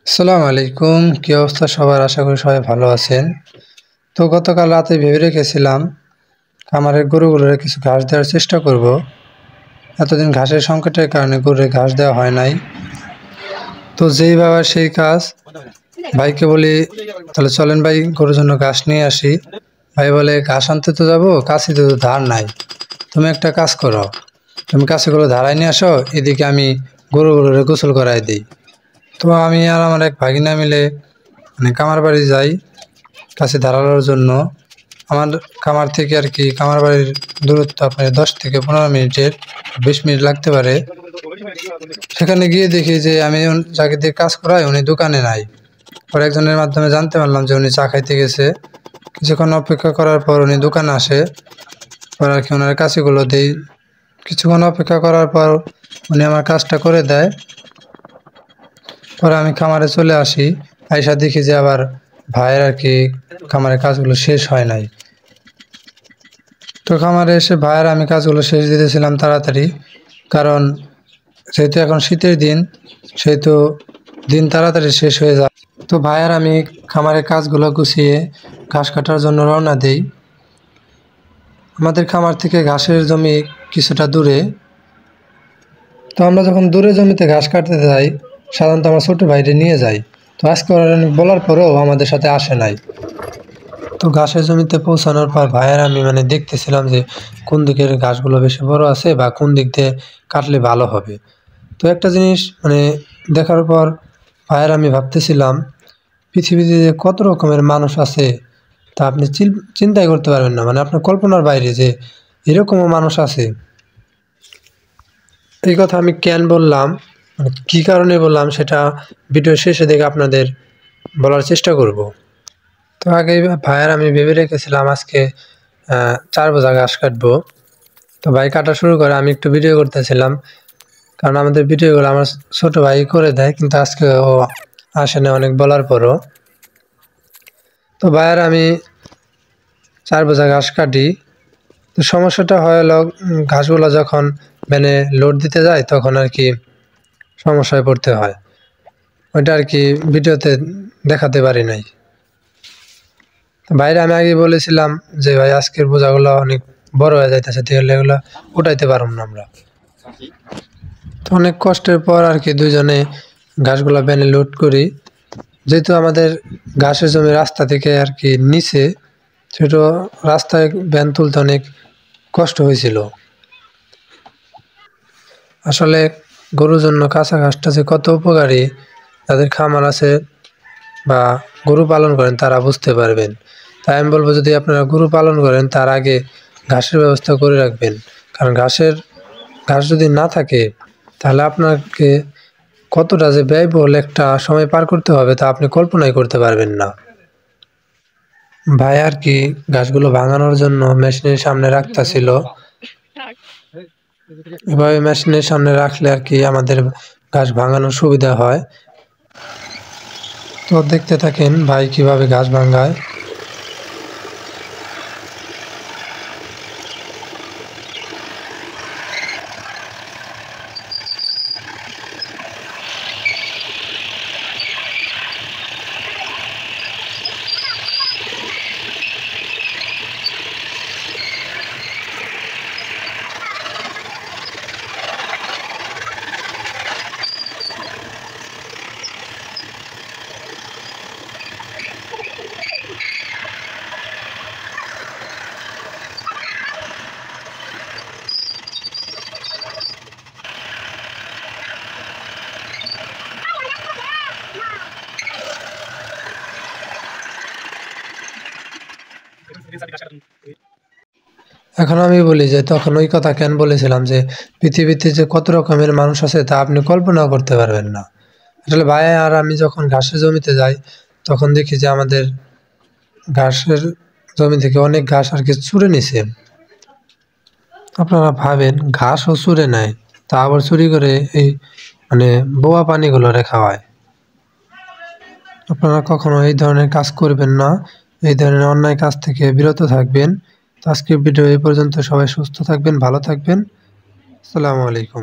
আসসালামু আলাইকুম। কি অবস্থা সবার? আশা করি সবাই ভালো আছেন। তো গতকাল রাতে ভেবে রেখেছিলাম খামারের গরুগুলোর কিছু ঘাস দেওয়ার চেষ্টা করব। এতদিন ঘাসের সংকটের কারণে গরুর ঘাস দেওয়া হয় নাই। তো যেই ভাবা সেই কাজ। ভাইকে বলি, তাহলে চলেন ভাই গরুর জন্য ঘাস নিয়ে আসি। ভাই বলে, ঘাস আনতে তো যাবো, কাছে তো ধার নাই। তুমি একটা কাজ করো, তুমি কাছেগুলো ধারায় নিয়ে আসো, এদিকে আমি গরুগুলোর গোসল করাই দিই। তো আমি আর আমার এক ভাগিনা মিলে কামার বাড়ি যাই কাছে ধারানোর জন্য। আমার খামার থেকে আর কি কামার বাড়ির দূরত্ব আপনার 10 থেকে 15 মিনিটের, 20 মিনিট লাগতে পারে। সেখানে গিয়ে দেখি যে আমি যাকে দিয়ে কাজ করাই উনি দোকানে নাই। পরে একজনের মাধ্যমে জানতে পারলাম যে উনি চা খাইতে গেছে। কিছুক্ষণ অপেক্ষা করার পর উনি দোকানে আসে। পরে আর কি ওনার কাছেগুলো দেই। কিছুক্ষণ অপেক্ষা করার পর উনি আমার কাজটা করে দেয়। পরে আমি খামারে চলে আসি। আইসা দেখি যে আবার ভাইয়ের আর কি খামারের কাজগুলো শেষ হয় নাই। তো খামারে এসে ভাইয়ের আমি কাজগুলো শেষ দিতেছিলাম তাড়াতাড়ি, কারণ যেহেতু এখন শীতের দিন, সেহেতু দিন তাড়াতাড়ি শেষ হয়ে যায়। তো ভাইয়ের আমি খামারের কাজগুলো গুছিয়ে ঘাস কাটার জন্য রওনা দেই। আমাদের খামার থেকে ঘাসের জমি কিছুটা দূরে। তো আমরা যখন দূরে জমিতে ঘাস কাটতে যাই, সাধারণত আমার ছোটো ভাইরে নিয়ে যাই। তো আজকে বলার পরেও আমাদের সাথে আসে নাই। তো ঘাসের জমিতে পৌঁছানোর পর ভাইয়ের আমি দেখতেছিলাম যে কোন দিকের ঘাসগুলো বেশি বড় আছে বা কোন দিক দিয়ে কাটলে ভালো হবে। তো একটা জিনিস দেখার পর ভাইয়ের আমি ভাবতেছিলাম, পৃথিবীতে যে কত রকমের মানুষ আছে তা আপনি চিন্তাই করতে পারবেন না। আপনার কল্পনার বাইরে যে এরকমও মানুষ আছে। এই কথা আমি কেন বললাম, কী কারণে বললাম, সেটা ভিডিও শেষে দেখে আপনাদের বলার চেষ্টা করব। তো আগে ভাইয়ের আমি ভেবে রেখেছিলাম আজকে 4 বোঝা ঘাস কাটবো। তো ভাই কাটা শুরু করে, আমি একটু ভিডিও করতেছিলাম, কারণ আমাদের ভিডিওগুলো আমার ছোট ভাই করে দেয়, কিন্তু আজকে ও আসে না অনেক বলার পরও। তো ভাইয়ের আমি 4 বোঝা ঘাস কাটি। তো সমস্যাটা হলো ঘাসগুলো যখন ভ্যানে লোড দিতে যায় তখন আর কি সমস্যায় পড়তে হয়। ওইটা আর কি ভিডিওতে দেখাতে পারি নাই। বাইরে আমি আগে বলেছিলাম যে ভাই আজকের বোঝাগুলো অনেক বড় হয়ে যাইতেছে, তাহলে এগুলো উঠাইতে পারব না আমরা। তো অনেক কষ্টের পর আর কি দুইজনে ঘাসগুলো ভ্যানে লোড করি। যেহেতু আমাদের ঘাসের জমি রাস্তা থেকে আর কি নিচে, সেটা রাস্তায় ভ্যান তুলতে অনেক কষ্ট হয়েছিল। আসলে গরুর জন্য কাঁচা ঘাসটা যে কত উপকারী, যাদের খামার আছে বা গরু পালন করেন তারা বুঝতে পারবেন। তাই আমি বলবো, যদি আপনারা গরু পালন করেন তার আগে ঘাসের ব্যবস্থা করে রাখবেন। কারণ ঘাস যদি না থাকে তাহলে আপনাকে কতটা যে ব্যয়বহুল একটা সময় পার করতে হবে তা আপনি কল্পনাই করতে পারবেন না। ভাই আর কি ঘাসগুলো ভাঙানোর জন্য মেশিনের সামনে রাখতেছিল। এভাবে মেশিনের সামনে রাখলে আর কি আমাদের ঘাস ভাঙানোর সুবিধা হয়। তো দেখতে থাকেন ভাই কিভাবে ঘাস ভাঙায়। এখন আমি বলি যে তখন ওই কথা কেন বলেছিলাম যে পৃথিবীতে যে কত রকমের মানুষ আছে তা আপনি কল্পনাও করতে পারবেন না। আসলে ভাই আর আমি যখন ঘাসের জমিতে যাই তখন দেখি যে আমাদের ঘাসের জমি থেকে অনেক ঘাস আর কি চুরে নিছে। আপনারা ভাবেন, ঘাসও চুরে নেয়, তা আবার চুরি করে এই বোয়া পানিগুলো খাওয়ায়। আপনারা কখনো এই ধরনের কাজ করবেন না, এই ধরনের অন্যায় কাজ থেকে বিরত থাকবেন। তো আজকের ভিডিও এই পর্যন্ত। সবাই সুস্থ থাকবেন, ভালো থাকবেন। আসসালামু আলাইকুম।